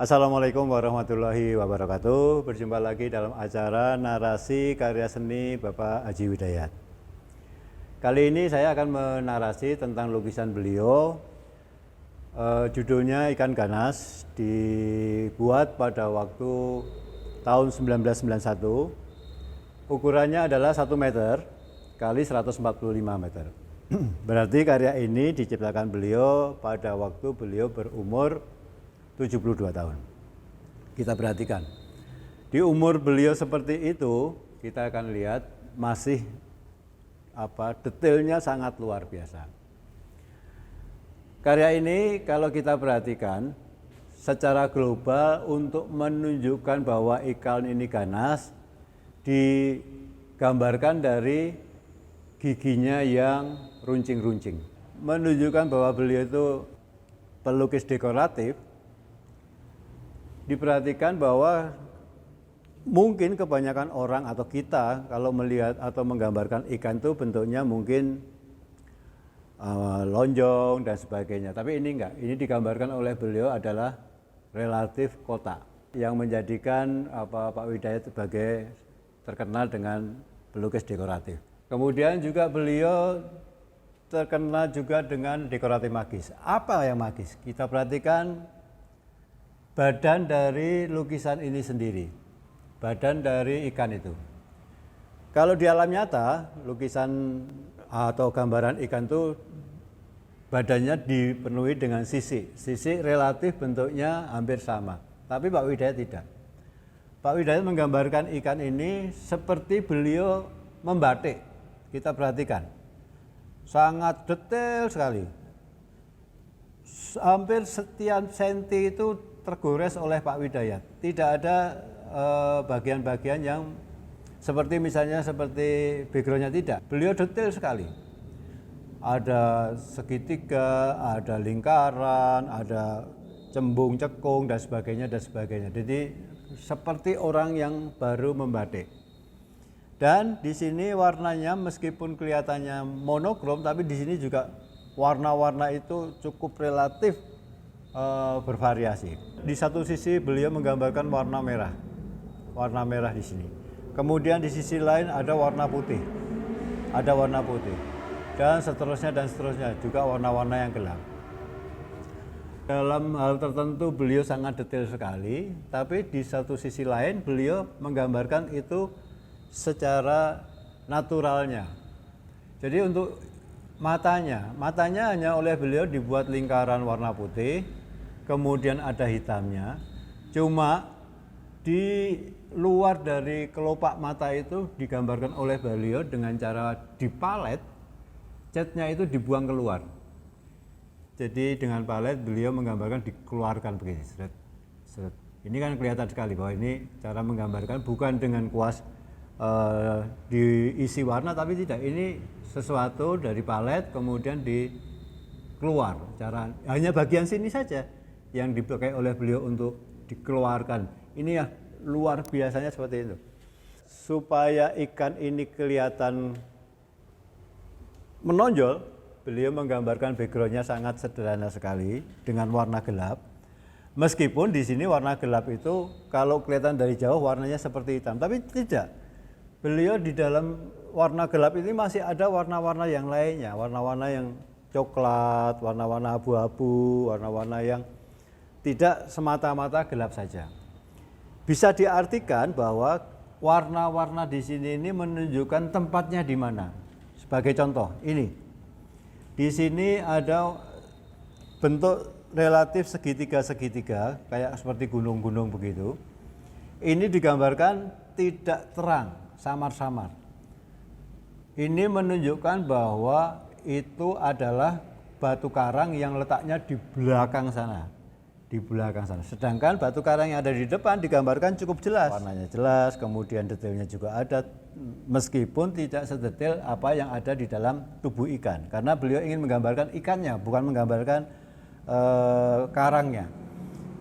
Assalamualaikum warahmatullahi wabarakatuh. Berjumpa lagi dalam acara narasi karya seni Bapak Haji Widayat. Kali ini saya akan menarasi tentang lukisan beliau. Judulnya Ikan Ganas, dibuat pada waktu tahun 1991. Ukurannya adalah 1 meter kali 145 meter. Berarti karya ini diciptakan beliau pada waktu beliau berumur 72 tahun. Kita perhatikan. Di umur beliau seperti itu, kita akan lihat masih detailnya sangat luar biasa. Karya ini kalau kita perhatikan secara global untuk menunjukkan bahwa ikan ini ganas, digambarkan dari giginya yang runcing-runcing. Menunjukkan bahwa beliau itu pelukis dekoratif. Diperhatikan bahwa mungkin kebanyakan orang atau kita kalau melihat atau menggambarkan ikan itu bentuknya mungkin lonjong dan sebagainya. Tapi ini enggak, ini digambarkan oleh beliau adalah relatif kotak yang menjadikan Pak Widayat sebagai terkenal dengan pelukis dekoratif. Kemudian juga beliau terkenal juga dengan dekoratif magis. Apa yang magis? Kita perhatikan badan dari lukisan ini sendiri, badan dari ikan itu. Kalau di alam nyata, lukisan atau gambaran ikan itu badannya dipenuhi dengan sisik. Sisik relatif bentuknya hampir sama, tapi Pak Widayat tidak. Pak Widayat menggambarkan ikan ini seperti beliau membatik. Kita perhatikan, sangat detail sekali. Hampir sekian senti itu tergores oleh Pak Widayat. Tidak ada bagian-bagian yang seperti misalnya seperti backgroundnya, tidak. Beliau detail sekali. Ada segitiga, ada lingkaran, ada cembung, cekung dan sebagainya dan sebagainya. Jadi seperti orang yang baru membatik. Dan di sini warnanya meskipun kelihatannya monokrom, tapi di sini juga warna-warna itu cukup relatif bervariasi. Di satu sisi beliau menggambarkan warna merah di sini. Kemudian di sisi lain ada warna putih, dan seterusnya juga warna-warna yang gelap. Dalam hal tertentu beliau sangat detail sekali, tapi di satu sisi lain beliau menggambarkan itu secara naturalnya. Jadi untuk matanya hanya oleh beliau dibuat lingkaran warna putih, kemudian ada hitamnya. Cuma di luar dari kelopak mata itu digambarkan oleh beliau dengan cara dipalet, catnya itu dibuang keluar. Jadi dengan palet beliau menggambarkan dikeluarkan begini, seret. Ini kan kelihatan sekali bahwa ini cara menggambarkan bukan dengan kuas diisi warna, tapi tidak, ini sesuatu dari palet kemudian dikeluar. Hanya bagian sini saja yang dipakai oleh beliau untuk dikeluarkan. Ini ya luar biasanya seperti itu. Supaya ikan ini kelihatan menonjol, beliau menggambarkan backgroundnya sangat sederhana sekali dengan warna gelap. Meskipun di sini warna gelap itu kalau kelihatan dari jauh warnanya seperti hitam, tapi tidak. Beliau di dalam warna gelap ini masih ada warna-warna yang lainnya, warna-warna yang coklat, warna-warna abu-abu, warna-warna yang tidak semata-mata gelap saja. Bisa diartikan bahwa warna-warna di sini ini menunjukkan tempatnya di mana. Sebagai contoh, ini. Di sini ada bentuk relatif segitiga-segitiga, kayak seperti gunung-gunung begitu. Ini digambarkan tidak terang, samar-samar. Ini menunjukkan bahwa itu adalah batu karang yang letaknya di belakang sana. Sedangkan batu karang yang ada di depan digambarkan cukup jelas. Warnanya jelas, kemudian detailnya juga ada, meskipun tidak sedetail apa yang ada di dalam tubuh ikan. Karena beliau ingin menggambarkan ikannya, bukan menggambarkan karangnya.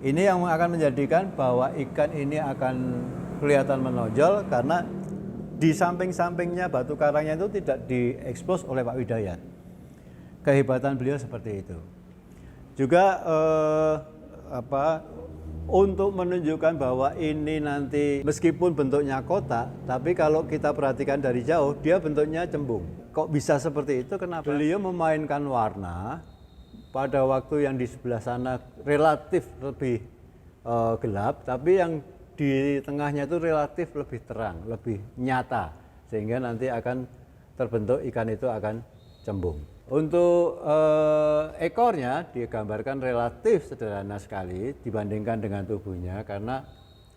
Ini yang akan menjadikan bahwa ikan ini akan kelihatan menonjol karena di samping-sampingnya batu karangnya itu tidak diekspos oleh Pak Widayat. Kehebatan beliau seperti itu. Juga untuk menunjukkan bahwa ini nanti meskipun bentuknya kotak, tapi kalau kita perhatikan dari jauh, dia bentuknya cembung. Kok bisa seperti itu? Kenapa? Beliau memainkan warna pada waktu yang di sebelah sana relatif lebih gelap, tapi yang di tengahnya itu relatif lebih terang, lebih nyata, sehingga nanti akan terbentuk ikan itu akan cembung. Untuk ekornya digambarkan relatif sederhana sekali dibandingkan dengan tubuhnya, karena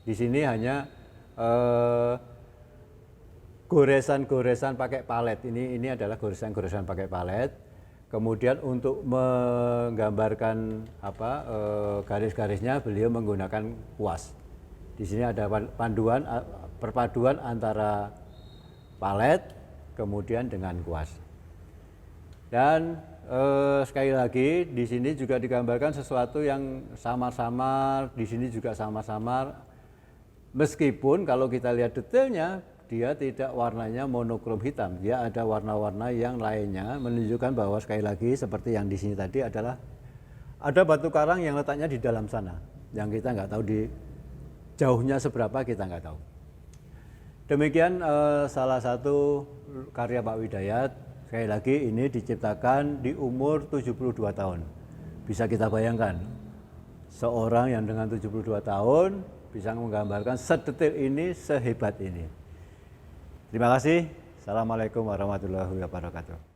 di sini hanya goresan-goresan pakai palet. Ini adalah goresan-goresan pakai palet. Kemudian untuk menggambarkan garis-garisnya beliau menggunakan kuas. Di sini ada perpaduan antara palet kemudian dengan kuas. Dan sekali lagi di sini juga digambarkan sesuatu yang samar-samar, di sini juga samar-samar. Meskipun kalau kita lihat detailnya, dia tidak warnanya monokrom hitam, dia ada warna-warna yang lainnya, menunjukkan bahwa sekali lagi seperti yang di sini tadi adalah ada batu karang yang letaknya di dalam sana, yang kita nggak tahu di jauhnya seberapa, kita nggak tahu. Demikian salah satu karya Pak Widayat. Sekali lagi ini diciptakan di umur 72 tahun. Bisa kita bayangkan, seorang yang dengan 72 tahun bisa menggambarkan sedetail ini, sehebat ini. Terima kasih. Assalamualaikum warahmatullahi wabarakatuh.